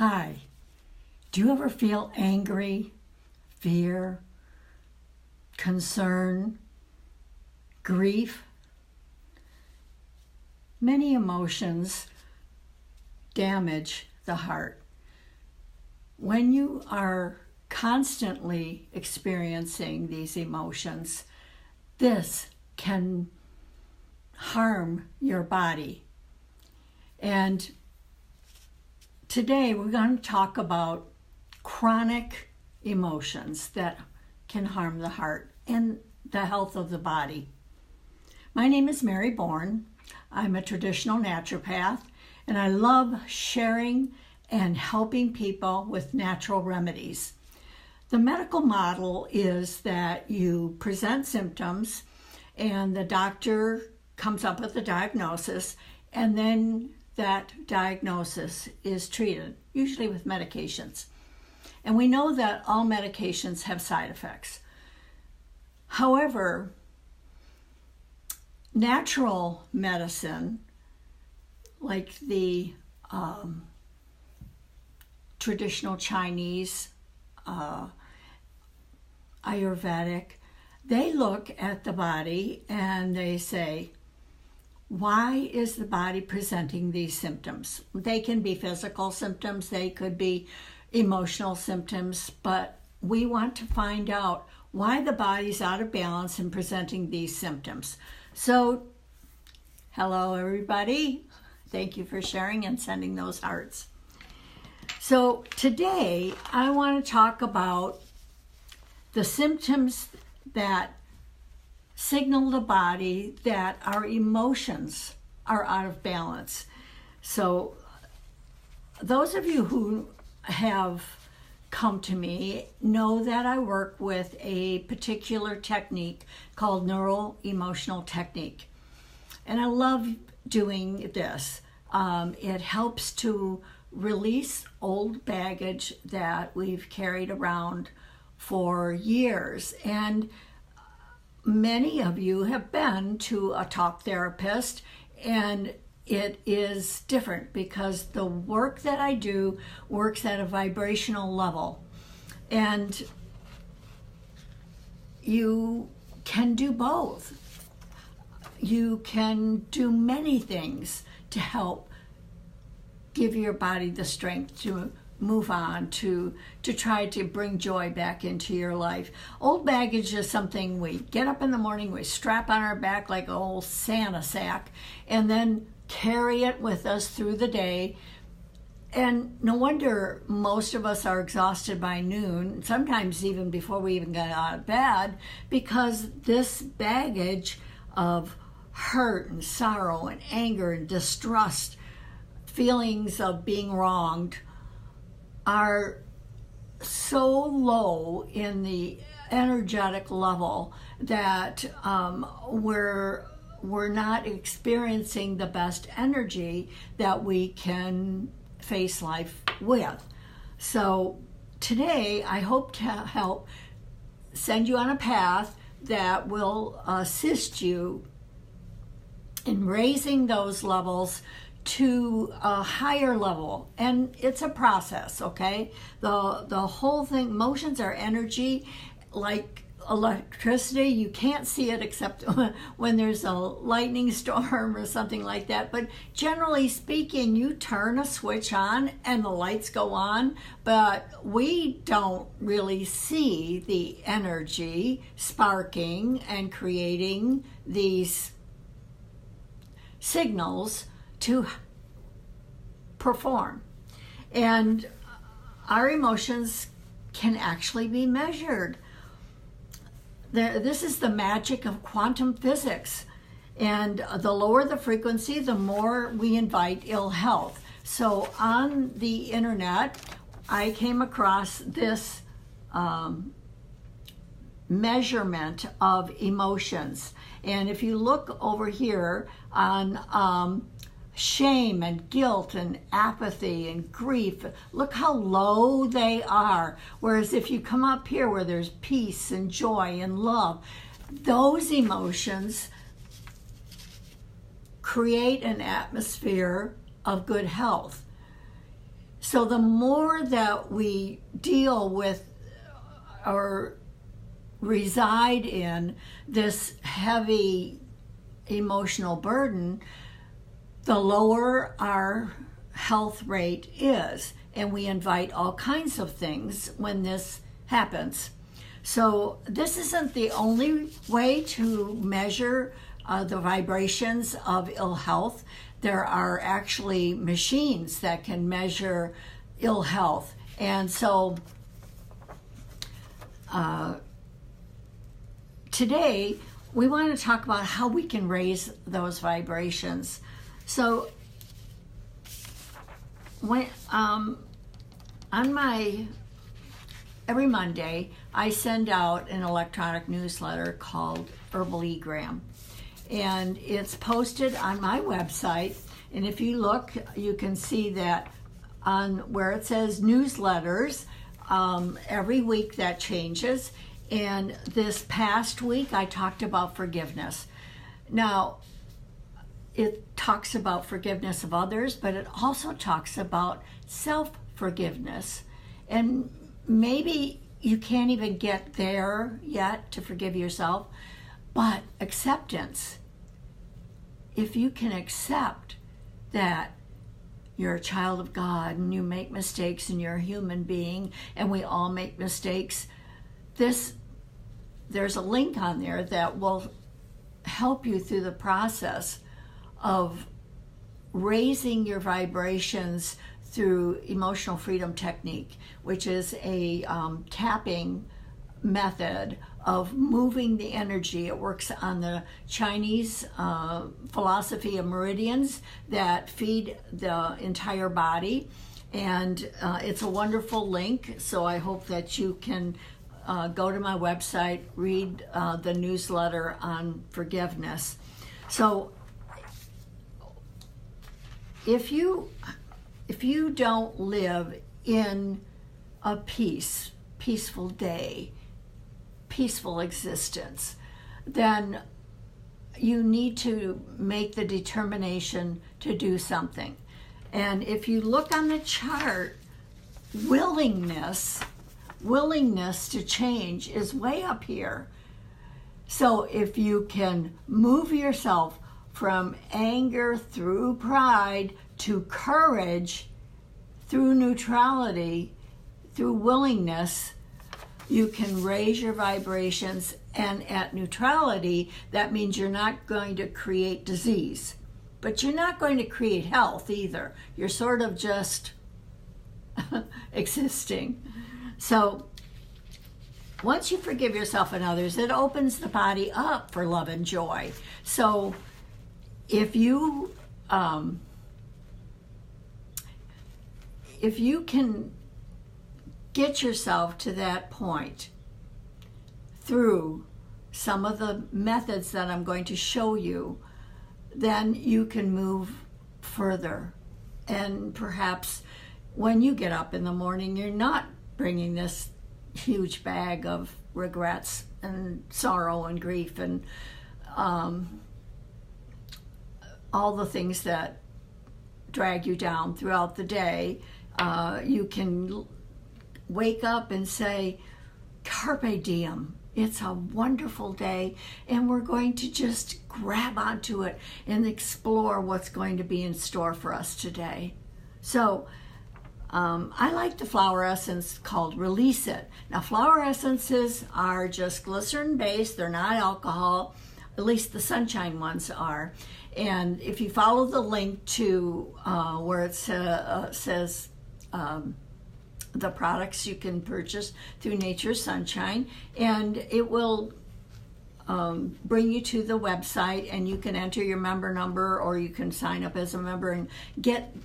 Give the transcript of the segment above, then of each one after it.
Hi, do you ever feel angry, fear, concern, grief? Many emotions damage the heart. When you are constantly experiencing these emotions, this can harm your body. And today we're going to talk about chronic emotions that can harm the heart and the health of the body. My name is Mary Bourne. I'm a traditional naturopath, and I love sharing and helping people with natural remedies. The medical model is that you present symptoms and the doctor comes up with a diagnosis, and then that diagnosis is treated, usually with medications. And we know that all medications have side effects. However, natural medicine, like the traditional Chinese, Ayurvedic, they look at the body and they say, why is the body presenting these symptoms? They can be physical symptoms, they could be emotional symptoms, but we want to find out why the body's out of balance and presenting these symptoms. So, hello everybody. Thank you for sharing and sending those hearts. So today I want to talk about the symptoms that signal the body that our emotions are out of balance. So those of you who have come to me know that I work with a particular technique called neuro-emotional technique. And I love doing this. It helps to release old baggage that we've carried around for years. And many of you have been to a talk therapist, and it is different because the work that I do works at a vibrational level. And you can do both. You can do many things to help give your body the strength to move on, to try to bring joy back into your life. Old baggage is something we get up in the morning, we strap on our back like an old Santa sack, and then carry it with us through the day. And no wonder most of us are exhausted by noon, sometimes even before we even get out of bed, because this baggage of hurt and sorrow and anger and distrust, feelings of being wronged, are so low in the energetic level that we're not experiencing the best energy that we can face life with. So today I hope to help send you on a path that will assist you in raising those levels to a higher level. And it's a process, okay? The whole thing, emotions are energy, like electricity. You can't see it except when there's a lightning storm or something like that. But generally speaking, you turn a switch on and the lights go on, but we don't really see the energy sparking and creating these signals to perform. And our emotions can actually be measured. This is the magic of quantum physics. And the lower the frequency, the more we invite ill health. So on the internet, I came across this measurement of emotions. And if you look over here on shame and guilt and apathy and grief, look how low they are. Whereas if you come up here where there's peace and joy and love, those emotions create an atmosphere of good health. So the more that we deal with or reside in this heavy emotional burden, the lower our health rate is. And we invite all kinds of things when this happens. So this isn't the only way to measure the vibrations of ill health. There are actually machines that can measure ill health. And so today we want to talk about how we can raise those vibrations. So when every Monday I send out an electronic newsletter called Herbal Egram, and it's posted on my website. And if you look, you can see that on where it says newsletters, every week that changes. And this past week I talked about forgiveness. Now, it talks about forgiveness of others, but it also talks about self-forgiveness. And maybe you can't even get there yet to forgive yourself, but acceptance. If you can accept that you're a child of God and you make mistakes and you're a human being and we all make mistakes, there's a link on there that will help you through the process of raising your vibrations through emotional freedom technique, which is a tapping method of moving the energy. It works on the Chinese philosophy of meridians that feed the entire body, and it's a wonderful link. So I hope that you can go to my website, read the newsletter on forgiveness. So if you don't live in a peaceful day, peaceful existence, then you need to make the determination to do something. And if you look on the chart, willingness to change is way up here. So if you can move yourself from anger through pride to courage, through neutrality, through willingness, you can raise your vibrations. And at neutrality, that means you're not going to create disease, but you're not going to create health either. You're sort of just existing. So once you forgive yourself and others, it opens the body up for love and joy. So if you can get yourself to that point through some of the methods that I'm going to show you, then you can move further. And perhaps when you get up in the morning, you're not bringing this huge bag of regrets and sorrow and grief and all the things that drag you down throughout the day. You can wake up and say, Carpe diem. It's a wonderful day, and we're going to just grab onto it and explore what's going to be in store for us today. So I like the flower essence called Release It. Now, flower essences are just glycerin-based. They're not alcohol. At least the Sunshine ones are. And if you follow the link to where it says the products you can purchase through Nature's Sunshine, and it will bring you to the website, and you can enter your member number, or you can sign up as a member and get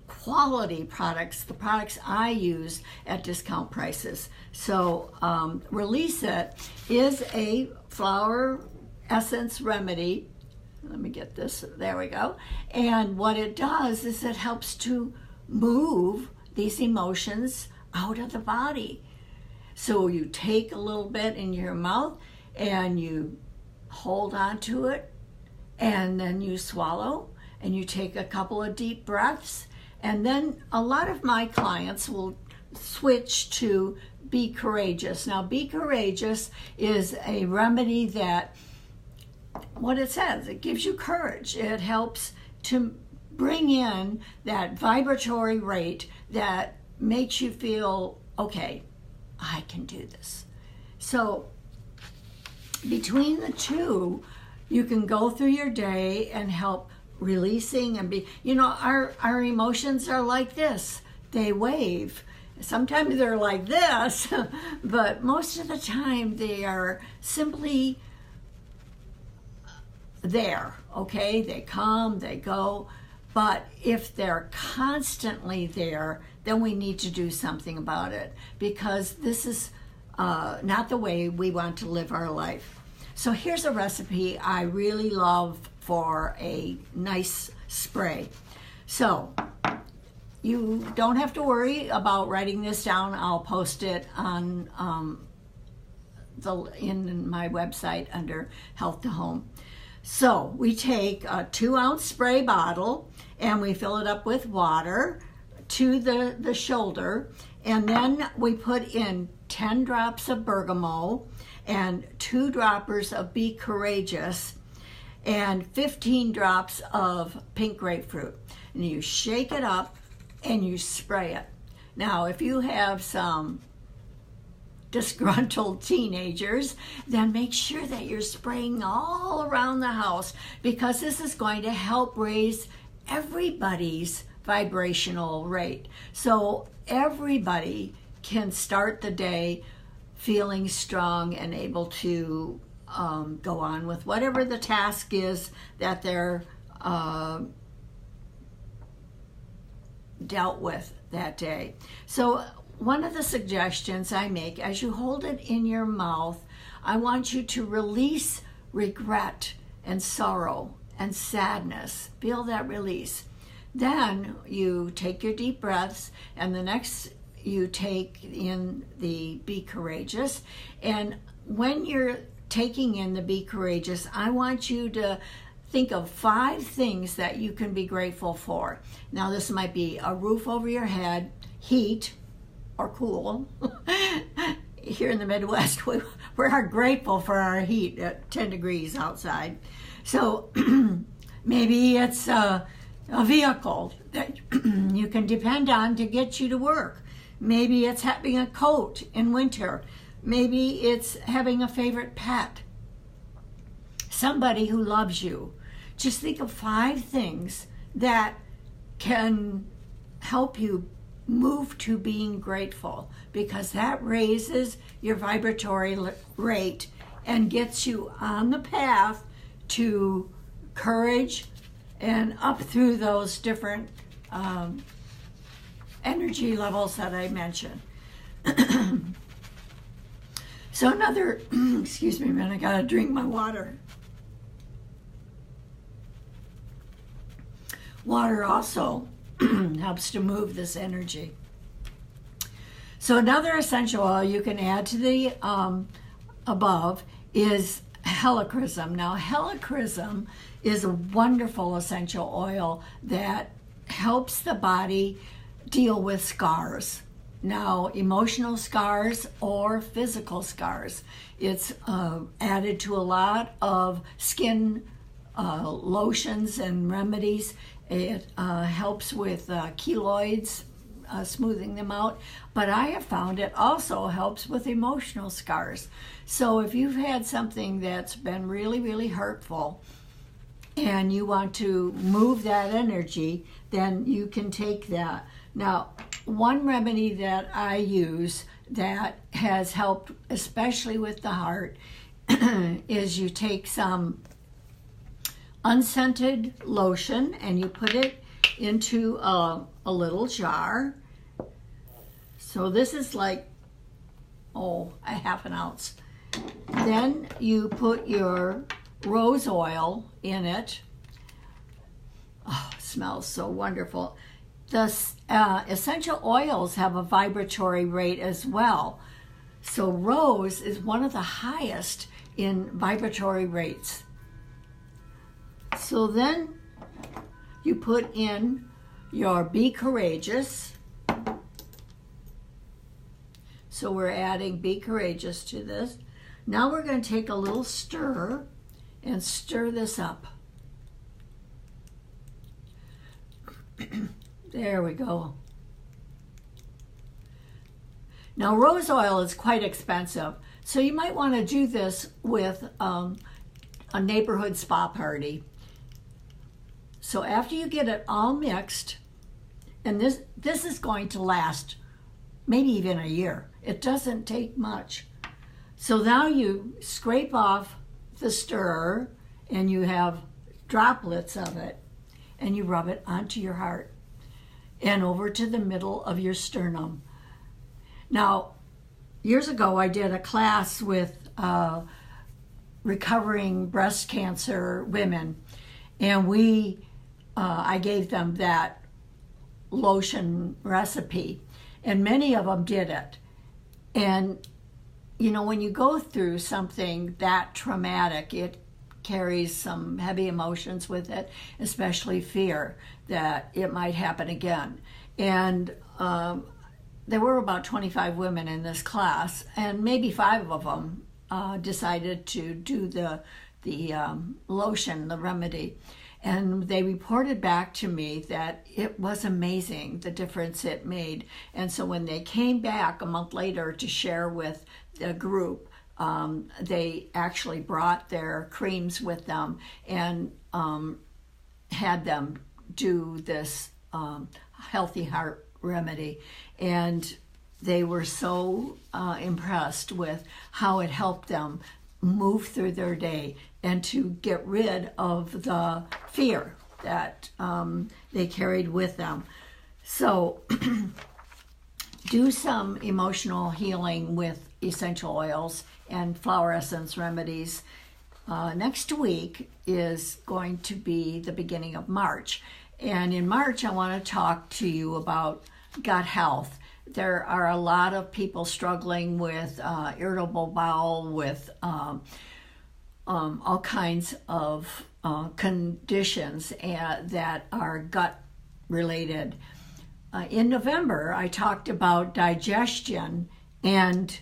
quality products, the products I use at discount prices. So Release It is a flower essence remedy. Let me get this, there we go. And what it does is it helps to move these emotions out of the body. So you take a little bit in your mouth and you hold on to it, and then you swallow, and you take a couple of deep breaths, And then a lot of my clients will switch to Be Courageous. Now, Be Courageous is a remedy that, what it says, it gives you courage. It helps to bring in that vibratory rate that makes you feel, okay, I can do this. So between the two, you can go through your day and help releasing and be, our emotions are like this. They wave. Sometimes they're like this, but most of the time they are simply there, okay? They come, they go. But if they're constantly there, then we need to do something about it, because this is not the way we want to live our life. So here's a recipe I really love for a nice spray. So you don't have to worry about writing this down. I'll post it on in my website under Health to Home. So we take a 2-ounce spray bottle and we fill it up with water to the shoulder, and then we put in 10 drops of bergamot and 2 droppers of Be Courageous and 15 drops of pink grapefruit. And you shake it up and you spray it. Now, if you have some disgruntled teenagers, then make sure that you're spraying all around the house, because this is going to help raise everybody's vibrational rate. So everybody can start the day feeling strong and able to go on with whatever the task is that they're dealt with that day. So one of the suggestions I make, as you hold it in your mouth, I want you to release regret and sorrow and sadness. Feel that release. Then you take your deep breaths, and the next you take in the Be Courageous. And when you're taking in the Be Courageous, I want you to think of 5 things that you can be grateful for. Now, this might be a roof over your head, heat or cool. Here in the Midwest, we are grateful for our heat at 10 degrees outside. So maybe it's a vehicle that you can depend on to get you to work. Maybe it's having a coat in winter. Maybe it's having a favorite pet. Somebody who loves you. Just think of 5 things that can help you move to being grateful, because that raises your vibratory rate and gets you on the path to courage and up through those different energy levels that I mentioned. So another, excuse me a minute, I gotta drink my water. Water also helps to move this energy. So another essential oil you can add to the above is helichrysum. Now, helichrysum is a wonderful essential oil that helps the body deal with scars. Now, emotional scars or physical scars. It's added to a lot of skin lotions and remedies. It helps with keloids, smoothing them out. But I have found it also helps with emotional scars. So if you've had something that's been really, really hurtful and you want to move that energy, then you can take that. Now, one remedy that I use that has helped, especially with the heart, is you take some unscented lotion and you put it into a little jar. So this is like, a half an ounce. Then you put your rose oil in it. Oh, it smells so wonderful. The essential oils have a vibratory rate as well. So rose is one of the highest in vibratory rates. So then you put in your Be Courageous. So we're adding Be Courageous to this. Now we're going to take a little stir and stir this up. There we go. Now rose oil is quite expensive, so you might want to do this with a neighborhood spa party. So after you get it all mixed, and this is going to last maybe even a year. It doesn't take much. So now you scrape off the stir and you have droplets of it, and you rub it onto your heart and over to the middle of your sternum. Now, years ago I did a class with recovering breast cancer women, and I gave them that lotion recipe, and many of them did it. And you know, when you go through something that traumatic, it carries some heavy emotions with it, especially fear that it might happen again. And there were about 25 women in this class, and maybe 5 of them decided to do the lotion, the remedy. And they reported back to me that it was amazing, the difference it made. And so when they came back a month later to share with the group, they actually brought their creams with them and had them do this healthy heart remedy. And they were so impressed with how it helped them move through their day and to get rid of the fear that they carried with them. So do some emotional healing with essential oils and flower essence remedies. Next week is going to be the beginning of March. And in March, I want to talk to you about gut health. There are a lot of people struggling with irritable bowel, with all kinds of conditions that are gut related. In November, I talked about digestion, and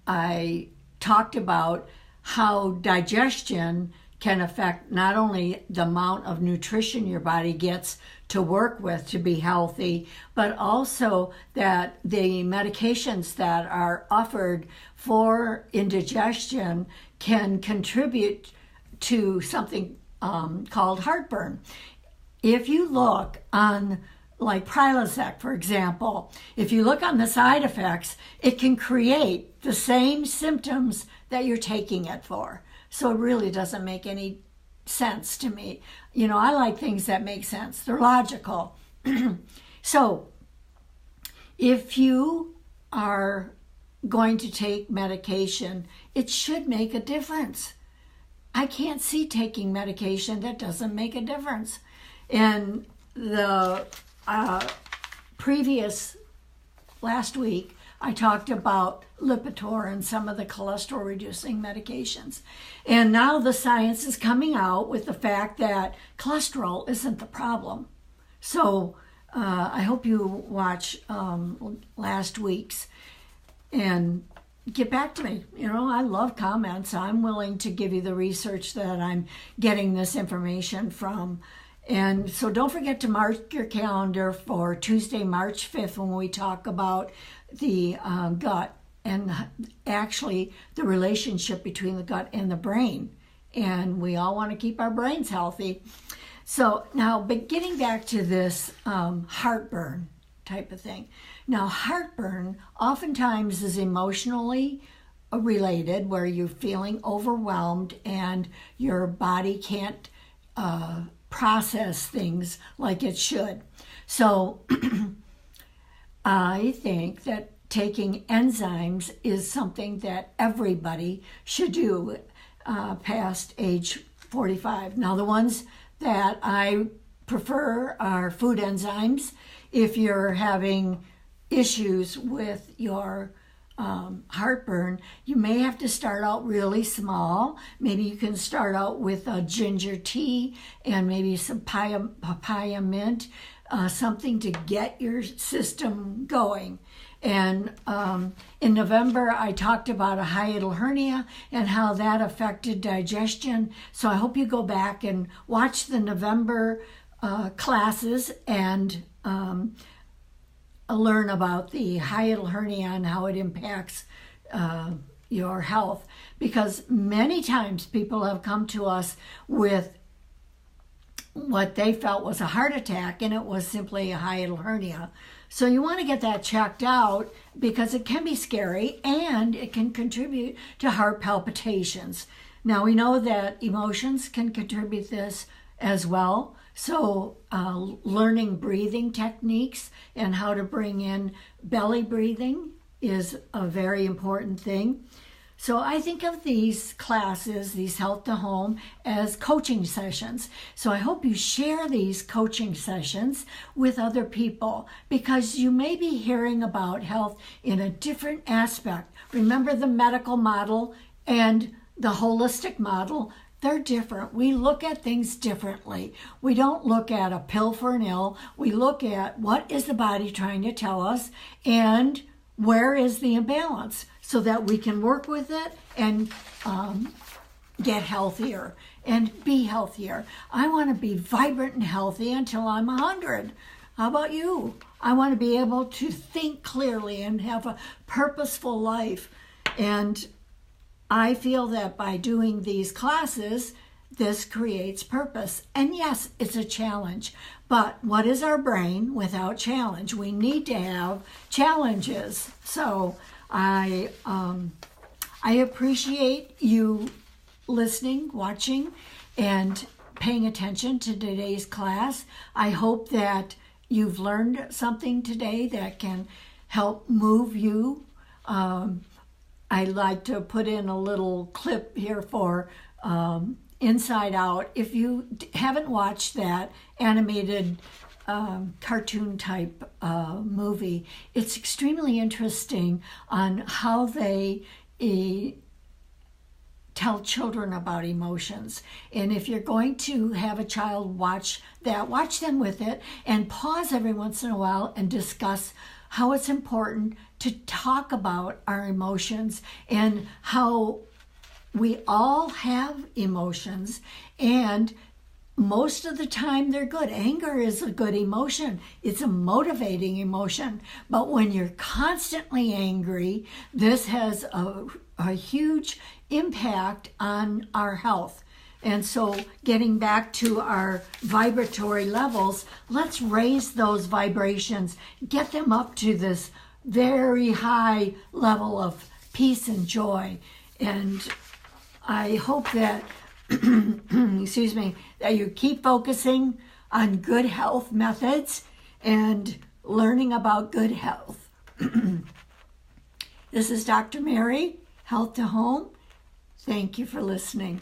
I talked about how digestion can affect not only the amount of nutrition your body gets to work with to be healthy, but also that the medications that are offered for indigestion can contribute to something called heartburn. If you look on, like Prilosec, for example, if you look on the side effects, it can create the same symptoms that you're taking it for. So it really doesn't make any sense to me. You know, I like things that make sense. They're logical. So if you are going to take medication, it should make a difference. I can't see taking medication that doesn't make a difference. And the previous last week, I talked about Lipitor and some of the cholesterol reducing medications. And now the science is coming out with the fact that cholesterol isn't the problem. So I hope you watch last week's and get back to me. You know, I love comments. I'm willing to give you the research that I'm getting this information from. And so don't forget to mark your calendar for Tuesday, March 5th, when we talk about the gut and actually the relationship between the gut and the brain. And we all want to keep our brains healthy. So now, but getting back to this heartburn type of thing. Now, heartburn oftentimes is emotionally related, where you're feeling overwhelmed and your body can't process things like it should. So I think that taking enzymes is something that everybody should do past age 45. Now, the ones that I prefer are food enzymes. If you're having issues with your heartburn, you may have to start out really small. Maybe you can start out with a ginger tea and maybe some papaya mint. something to get your system going. And in November, I talked about a hiatal hernia and how that affected digestion. So I hope you go back and watch the November classes and learn about the hiatal hernia and how it impacts your health. Because many times people have come to us with what they felt was a heart attack, and it was simply a hiatal hernia. So you want to get that checked out because it can be scary and it can contribute to heart palpitations. Now we know that emotions can contribute this as well. So learning breathing techniques and how to bring in belly breathing is a very important thing. So I think of these classes, these Health to Home, as coaching sessions. So I hope you share these coaching sessions with other people because you may be hearing about health in a different aspect. Remember, the medical model and the holistic model, they're different. We look at things differently. We don't look at a pill for an ill. We look at what is the body trying to tell us and where is the imbalance, so that we can work with it and get healthier and be healthier. I want to be vibrant and healthy until I'm 100. How about you? I want to be able to think clearly and have a purposeful life. And I feel that by doing these classes, this creates purpose. And yes, it's a challenge. But what is our brain without challenge? We need to have challenges. So I appreciate you listening, watching, and paying attention to today's class. I hope that you've learned something today that can help move you. I'd like to put in a little clip here for Inside Out. If you haven't watched that animated cartoon type movie, it's extremely interesting on how they tell children about emotions. And if you're going to have a child watch that, watch them with it and pause every once in a while and discuss how it's important to talk about our emotions and how we all have emotions, and most of the time they're good. Anger is a good emotion. It's a motivating emotion. But when you're constantly angry, this has a huge impact on our health. And so getting back to our vibratory levels, let's raise those vibrations, get them up to this very high level of peace and joy. And I hope that, excuse me, that you keep focusing on good health methods and learning about good health. This is Dr. Mary, Health to Home. Thank you for listening.